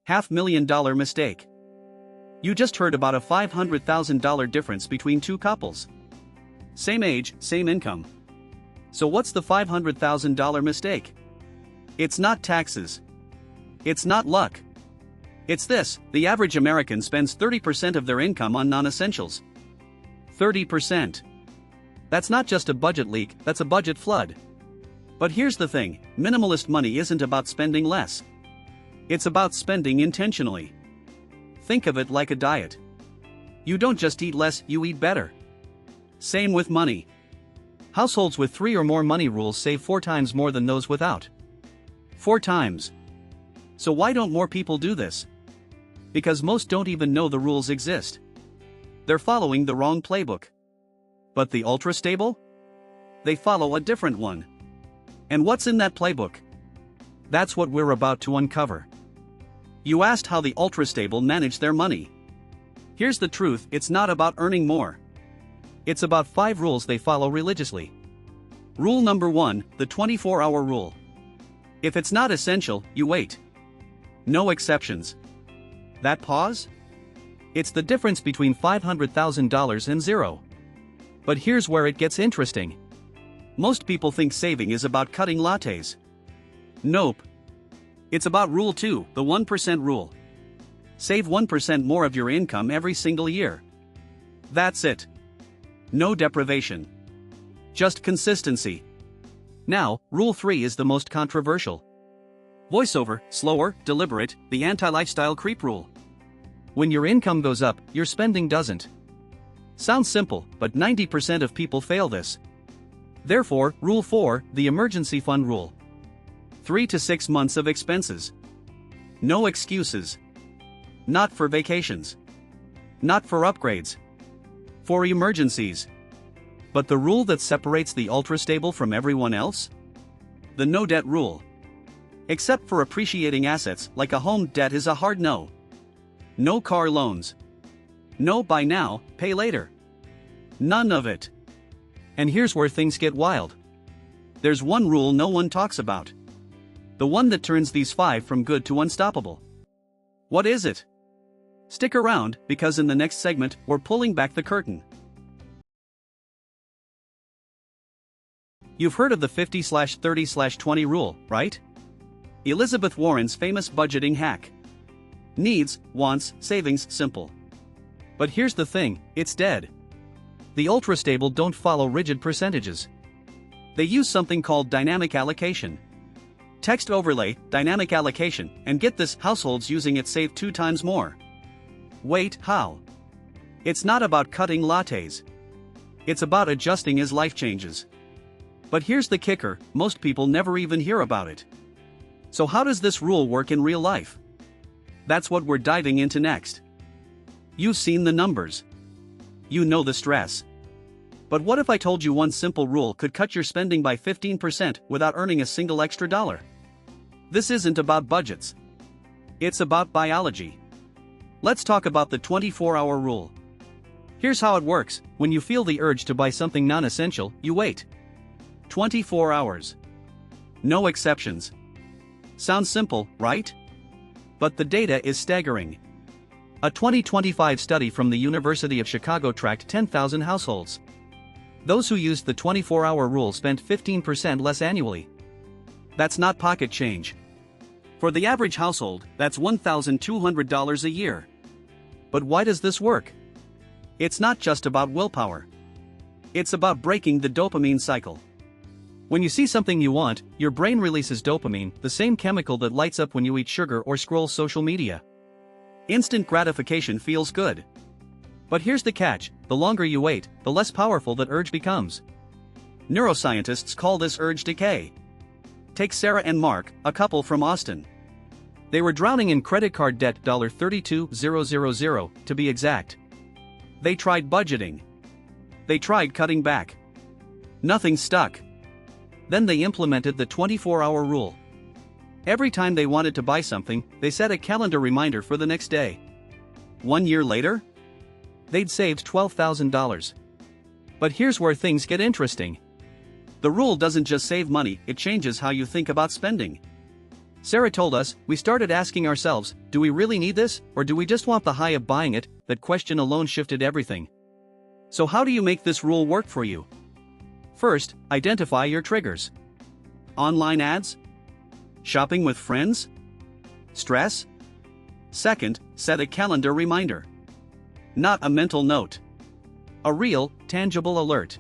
$500,000 mistake. You just heard about a $500,000 difference between two couples. Same age, same income. So what's the $500,000 mistake? It's not taxes. It's not luck. It's this: the average American spends 30% of their income on non-essentials. 30%. That's not just a budget leak, that's a budget flood. But here's the thing: minimalist money isn't about spending less. It's about spending intentionally. Think of it like a diet. You don't just eat less, you eat better. Same with money. Households with 3 or more money rules save 4 times more than those without. 4 times. So why don't more people do this? Because most don't even know the rules exist. They're following the wrong playbook. But the ultra-stable? They follow a different one. And what's in that playbook? That's what we're about to uncover. You asked how the ultra-stable manage their money. Here's the truth: it's not about earning more. It's about 5 rules they follow religiously. Rule number 1, the 24-hour rule. If it's not essential, you wait. No exceptions. That pause? It's the difference between $500,000 and zero. But here's where it gets interesting. Most people think saving is about cutting lattes. Nope. It's about Rule 2, the 1% rule. Save 1% more of your income every single year. That's it. No deprivation. Just consistency. Now, Rule 3 is the most controversial. Voiceover, slower, deliberate, the anti-lifestyle creep rule. When your income goes up, your spending doesn't. Sounds simple, but 90% of people fail this. Therefore, Rule 4, the emergency fund rule. 3 to 6 months of expenses. No excuses. Not for vacations. Not for upgrades. For emergencies. But the rule that separates the ultra-stable from everyone else? The no debt rule. Except for appreciating assets like a home, debt is a hard no. No car loans. No buy now, pay later. None of it. And here's where things get wild. There's one rule no one talks about. The one that turns these 5 from good to unstoppable. What is it? Stick around, because in the next segment, we're pulling back the curtain. You've heard of the 50/30/20 rule, right? Elizabeth Warren's famous budgeting hack. Needs, wants, savings, simple. But here's the thing: it's dead. The ultra-stable don't follow rigid percentages. They use something called dynamic allocation. Text overlay, dynamic allocation, and get this: households using it save 2 times more. Wait, how? It's not about cutting lattes. It's about adjusting as life changes. But here's the kicker: most people never even hear about it. So how does this rule work in real life? That's what we're diving into next. You've seen the numbers. You know the stress. But what if I told you one simple rule could cut your spending by 15% without earning a single extra dollar? This isn't about budgets. It's about biology. Let's talk about the 24-hour rule. Here's how it works: when you feel the urge to buy something non-essential, you wait. 24 hours. No exceptions. Sounds simple, right? But the data is staggering. A 2025 study from the University of Chicago tracked 10,000 households. Those who used the 24-hour rule spent 15% less annually. That's not pocket change. For the average household, that's $1,200 a year. But why does this work? It's not just about willpower. It's about breaking the dopamine cycle. When you see something you want, your brain releases dopamine, the same chemical that lights up when you eat sugar or scroll social media. Instant gratification feels good. But here's the catch: the longer you wait, the less powerful that urge becomes. Neuroscientists call this urge decay. Take Sarah and Mark, a couple from Austin. They were drowning in credit card debt, $32,000 to be exact. They tried budgeting. They tried cutting back. Nothing stuck. Then they implemented the 24-hour rule. Every time they wanted to buy something, they set a calendar reminder for the next day. 1 year later, they'd saved $12,000. But here's where things get interesting. The rule doesn't just save money, it changes how you think about spending. Sarah told us, we started asking ourselves, do we really need this, or do we just want the high of buying it? That question alone shifted everything. So how do you make this rule work for you? First, identify your triggers. Online ads? Shopping with friends? Stress? Second, set a calendar reminder. Not a mental note. A real, tangible alert.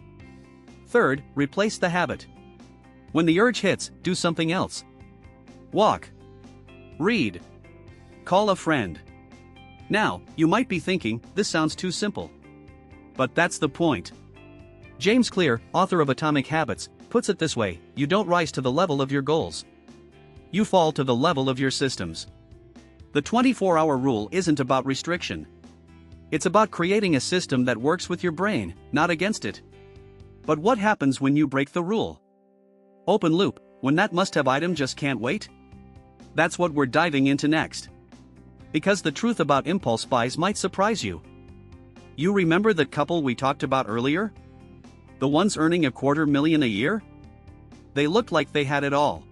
Third, replace the habit. When the urge hits, do something else. Walk. Read. Call a friend. Now, you might be thinking, this sounds too simple. But that's the point. James Clear, author of Atomic Habits, puts it this way: you don't rise to the level of your goals. You fall to the level of your systems. The 24-hour rule isn't about restriction. It's about creating a system that works with your brain, not against it. But what happens when you break the rule? Open loop, when that must-have item just can't wait? That's what we're diving into next. Because the truth about impulse buys might surprise you. You remember the couple we talked about earlier? The ones earning $250,000 a year? They looked like they had it all.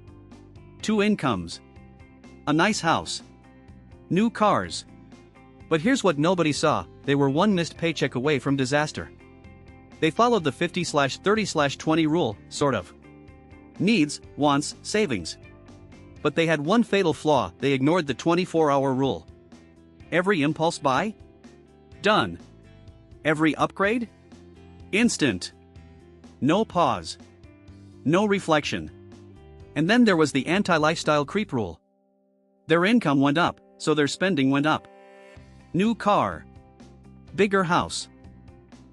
2 incomes. A nice house. New cars. But here's what nobody saw: they were one missed paycheck away from disaster. They followed the 50/30/20 rule, sort of. Needs, wants, savings. But they had one fatal flaw: they ignored the 24-hour rule. Every impulse buy? Done. Every upgrade? Instant. No pause. No reflection. And then there was the anti-lifestyle creep rule. Their income went up, so their spending went up. New car. Bigger house.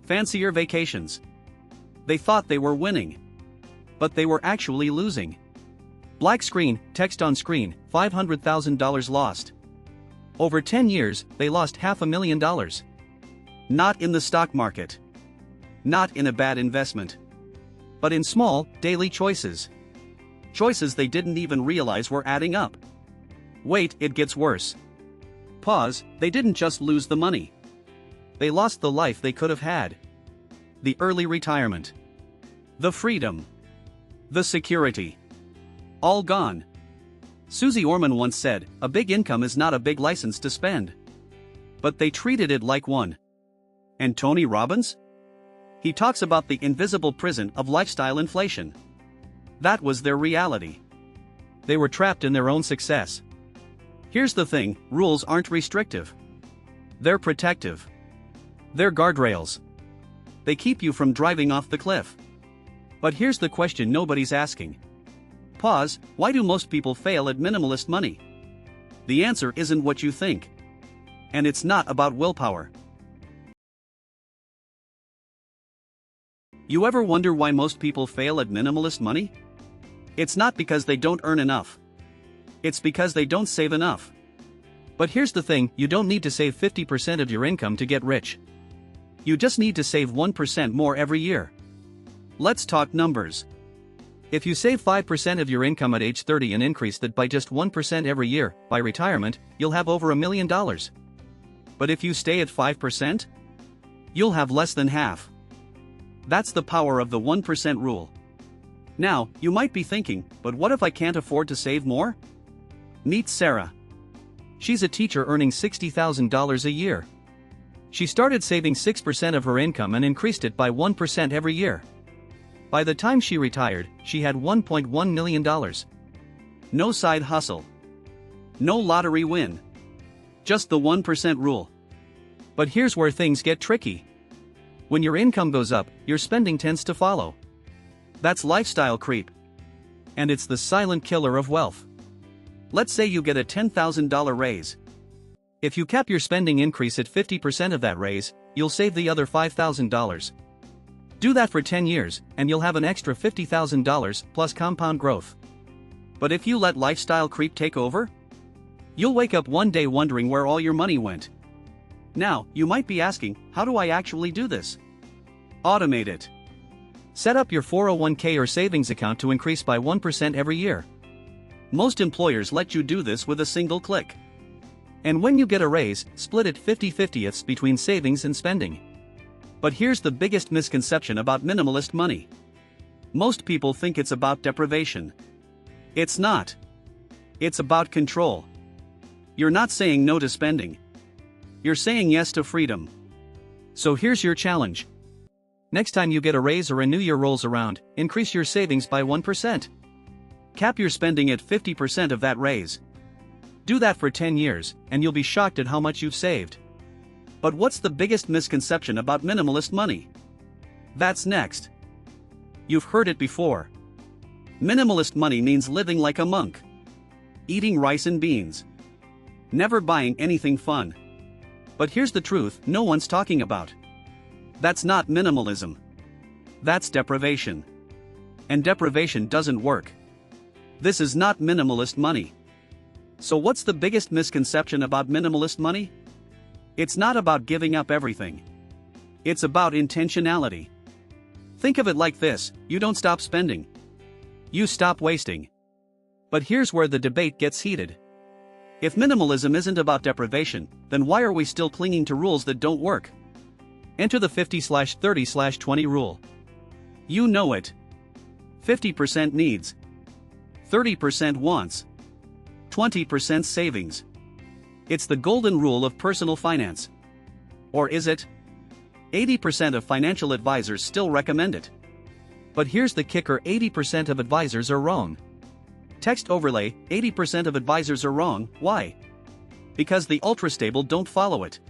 Fancier vacations. They thought they were winning. But they were actually losing. Black screen, text on screen, $500,000 lost. Over 10 years, they lost $500,000. Not in the stock market. Not in a bad investment. But in small, daily choices. Choices they didn't even realize were adding up. Wait, it gets worse. Pause, they didn't just lose the money. They lost the life they could have had. The early retirement. The freedom. The security. All gone. Susie Orman once said, a big income is not a big license to spend. But they treated it like one. And Tony Robbins? He talks about the invisible prison of lifestyle inflation. That was their reality. They were trapped in their own success. Here's the thing: rules aren't restrictive. They're protective. They're guardrails. They keep you from driving off the cliff. But here's the question nobody's asking. Pause, why do most people fail at minimalist money? The answer isn't what you think. And it's not about willpower. You ever wonder why most people fail at minimalist money? It's not because they don't earn enough. It's because they don't save enough. But here's the thing: you don't need to save 50% of your income to get rich. You just need to save 1% more every year. Let's talk numbers. If you save 5% of your income at age 30 and increase that by just 1% every year, by retirement, you'll have over $1 million. But if you stay at 5%, you'll have less than half. That's the power of the 1% rule. Now, you might be thinking, but what if I can't afford to save more? Meet Sarah. She's a teacher earning $60,000 a year. She started saving 6% of her income and increased it by 1% every year. By the time she retired, she had $1.1 million. No side hustle. No lottery win. Just the 1% rule. But here's where things get tricky. When your income goes up, your spending tends to follow. That's lifestyle creep. And it's the silent killer of wealth. Let's say you get a $10,000 raise. If you cap your spending increase at 50% of that raise, you'll save the other $5,000. Do that for 10 years, and you'll have an extra $50,000 plus compound growth. But if you let lifestyle creep take over, you'll wake up one day wondering where all your money went. Now, you might be asking, how do I actually do this? Automate it. Set up your 401k or savings account to increase by 1% every year. Most employers let you do this with a single click. And when you get a raise, split it 50/50 between savings and spending. But here's the biggest misconception about minimalist money. Most people think it's about deprivation. It's not. It's about control. You're not saying no to spending. You're saying yes to freedom. So here's your challenge. Next time you get a raise or a new year rolls around, increase your savings by 1%. Cap your spending at 50% of that raise. Do that for 10 years, and you'll be shocked at how much you've saved. But what's the biggest misconception about minimalist money? That's next. You've heard it before. Minimalist money means living like a monk. Eating rice and beans. Never buying anything fun. But here's the truth no one's talking about. That's not minimalism. That's deprivation. And deprivation doesn't work. This is not minimalist money. So what's the biggest misconception about minimalist money? It's not about giving up everything. It's about intentionality. Think of it like this: you don't stop spending. You stop wasting. But here's where the debate gets heated. If minimalism isn't about deprivation, then why are we still clinging to rules that don't work? Enter the 50/30/20 rule. You know it. 50% needs. 30% wants. 20% savings. It's the golden rule of personal finance. Or is it? 80% of financial advisors still recommend it. But here's the kicker: 80% of advisors are wrong. Text overlay: 80% of advisors are wrong. Why? Because the ultra-stable don't follow it.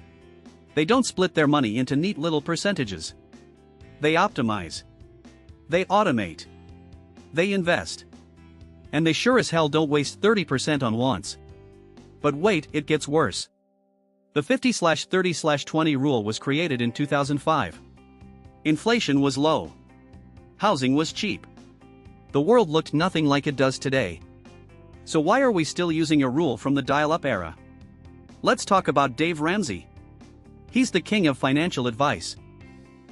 They don't split their money into neat little percentages. They optimize. They automate. They invest. And they sure as hell don't waste 30% on wants. But wait, it gets worse. The 50/30/20 rule was created in 2005. Inflation was low. Housing was cheap. The world looked nothing like it does today. So why are we still using a rule from the dial-up era? Let's talk about Dave Ramsey. He's the king of financial advice.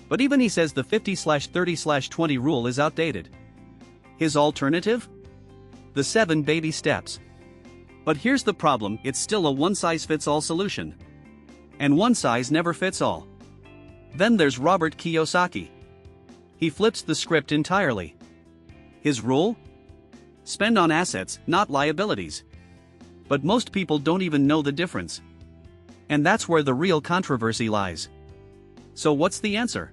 But even he says the 50/30/20 rule is outdated. His alternative? The 7 baby steps. But here's the problem: it's still a one-size-fits-all solution. And one size never fits all. Then there's Robert Kiyosaki. He flips the script entirely. His rule? Spend on assets, not liabilities. But most people don't even know the difference. And that's where the real controversy lies. So what's the answer?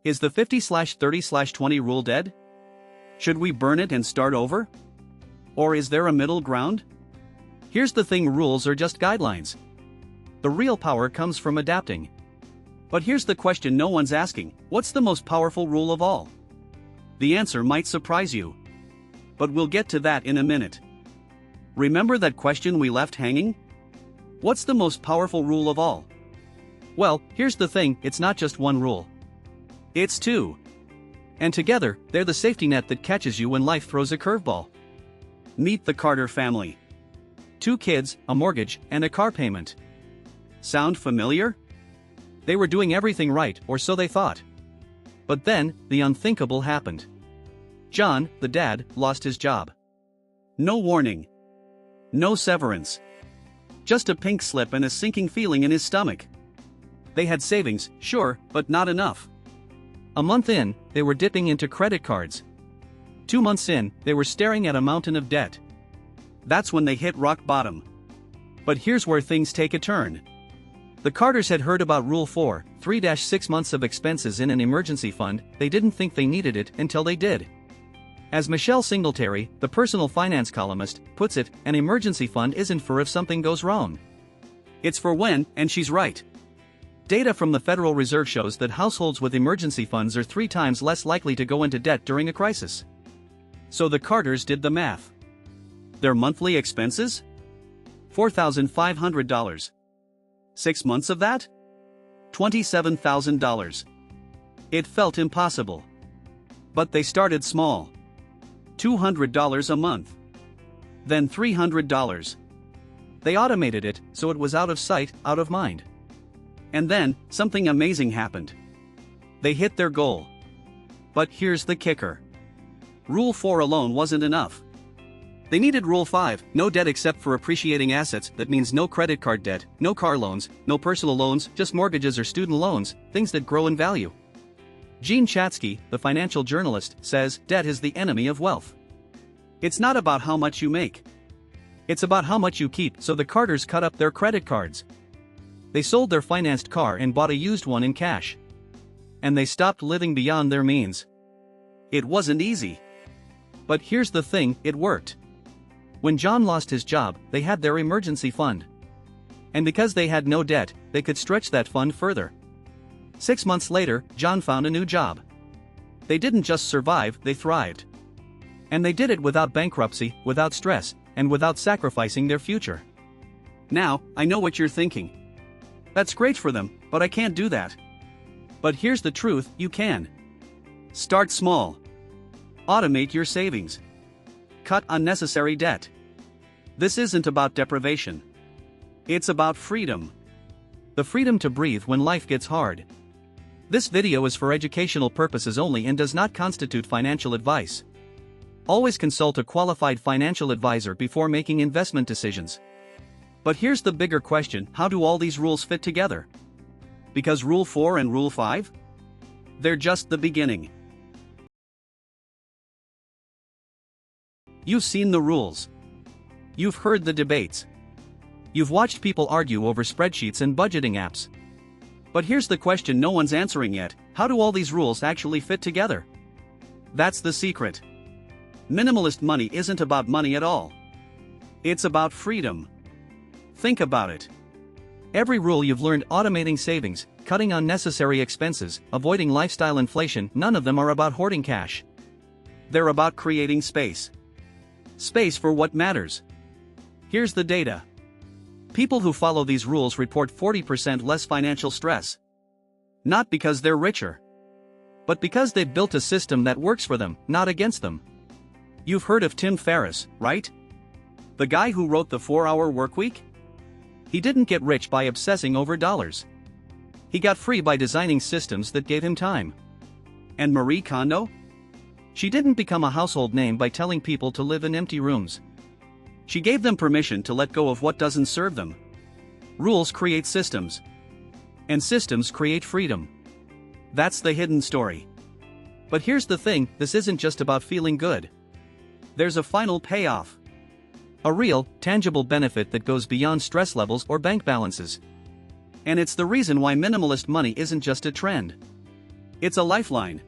Is the 50/30/20 rule dead? Should we burn it and start over? Or is there a middle ground? Here's the thing: rules are just guidelines. The real power comes from adapting. But here's the question no one's asking: what's the most powerful rule of all? The answer might surprise you. But we'll get to that in a minute. Remember that question we left hanging? What's the most powerful rule of all? Well, here's the thing: it's not just one rule. It's 2. And together, they're the safety net that catches you when life throws a curveball. Meet the Carter family. 2 kids, a mortgage, and a car payment. Sound familiar? They were doing everything right, or so they thought. But then, the unthinkable happened. John, the dad, lost his job. No warning. No severance. Just a pink slip and a sinking feeling in his stomach. They had savings, sure, but not enough. A month in, they were dipping into credit cards. 2 months in, they were staring at a mountain of debt. That's when they hit rock bottom. But here's where things take a turn. The Carters had heard about Rule 4, 3-6 months of expenses in an emergency fund. They didn't think they needed it until they did. As Michelle Singletary, the personal finance columnist, puts it, an emergency fund isn't for if something goes wrong. It's for when, and she's right. Data from the Federal Reserve shows that households with emergency funds are 3 times less likely to go into debt during a crisis. So the Carters did the math. Their monthly expenses? $4,500. 6 months of that? $27,000. It felt impossible. But they started small. $200 a month. Then $300. They automated it, so it was out of sight, out of mind. And then, something amazing happened. They hit their goal. But here's the kicker. Rule 4 alone wasn't enough. They needed Rule 5, no debt except for appreciating assets. That means no credit card debt, no car loans, no personal loans, just mortgages or student loans, things that grow in value. Gene Chatsky, the financial journalist, says debt is the enemy of wealth. It's not about how much you make. It's about how much you keep, so the Carters cut up their credit cards. They sold their financed car and bought a used one in cash. And they stopped living beyond their means. It wasn't easy. But here's the thing, it worked. When John lost his job, they had their emergency fund. And because they had no debt, they could stretch that fund further. 6 months later, John found a new job. They didn't just survive, they thrived. And they did it without bankruptcy, without stress, and without sacrificing their future. Now, I know what you're thinking. That's great for them, but I can't do that. But here's the truth, you can. Start small. Automate your savings. Cut unnecessary debt. This isn't about deprivation. It's about freedom. The freedom to breathe when life gets hard. This video is for educational purposes only and does not constitute financial advice. Always consult a qualified financial advisor before making investment decisions. But here's the bigger question, how do all these rules fit together? Because Rule 4 and Rule 5? They're just the beginning. You've seen the rules. You've heard the debates. You've watched people argue over spreadsheets and budgeting apps. But here's the question no one's answering yet, how do all these rules actually fit together? That's the secret. Minimalist money isn't about money at all. It's about freedom. Think about it. Every rule you've learned, automating savings, cutting unnecessary expenses, avoiding lifestyle inflation, none of them are about hoarding cash. They're about creating space. Space for what matters. Here's the data. People who follow these rules report 40% less financial stress. Not because they're richer, but because they've built a system that works for them, not against them. You've heard of Tim Ferriss, right? The guy who wrote the 4-Hour Workweek? He didn't get rich by obsessing over dollars. He got free by designing systems that gave him time. And Marie Kondo? She didn't become a household name by telling people to live in empty rooms. She gave them permission to let go of what doesn't serve them. Rules create systems. And systems create freedom. That's the hidden story. But here's the thing, this isn't just about feeling good. There's a final payoff. A real, tangible benefit that goes beyond stress levels or bank balances. And it's the reason why minimalist money isn't just a trend. It's a lifeline.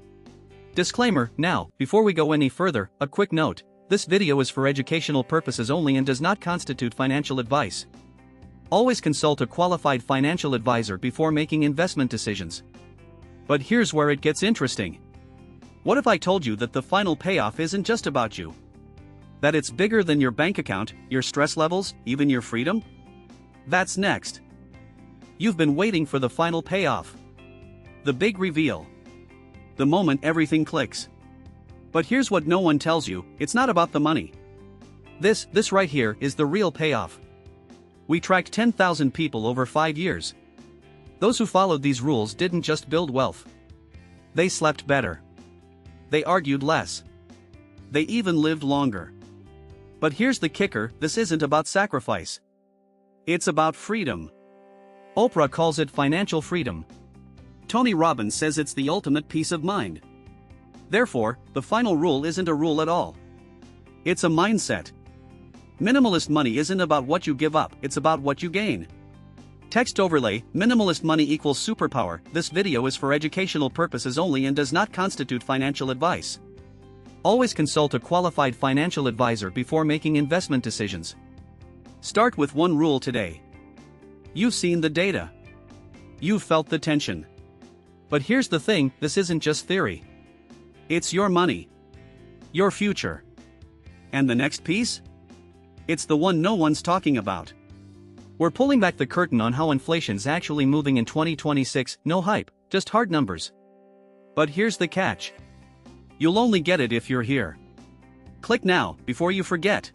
Disclaimer, now, before we go any further, a quick note. This video is for educational purposes only and does not constitute financial advice. Always consult a qualified financial advisor before making investment decisions. But here's where it gets interesting. What if I told you that the final payoff isn't just about you? That it's bigger than your bank account, your stress levels, even your freedom? That's next. You've been waiting for the final payoff. The big reveal. The moment everything clicks. But here's what no one tells you, it's not about the money. This right here is the real payoff. We tracked 10,000 people over 5 years. Those who followed these rules didn't just build wealth. They slept better. They argued less. They even lived longer. But here's the kicker, this isn't about sacrifice. It's about freedom. Oprah calls it financial freedom. Tony Robbins says it's the ultimate peace of mind. Therefore, the final rule isn't a rule at all. It's a mindset. Minimalist money isn't about what you give up, it's about what you gain. Text overlay, minimalist money equals superpower. This video is for educational purposes only and does not constitute financial advice. Always consult a qualified financial advisor before making investment decisions. Start with one rule today. You've seen the data. You've felt the tension. But here's the thing, this isn't just theory. It's your money. Your future. And the next piece? It's the one no one's talking about. We're pulling back the curtain on how inflation's actually moving in 2026, no hype, just hard numbers. But here's the catch. You'll only get it if you're here. Click now, before you forget.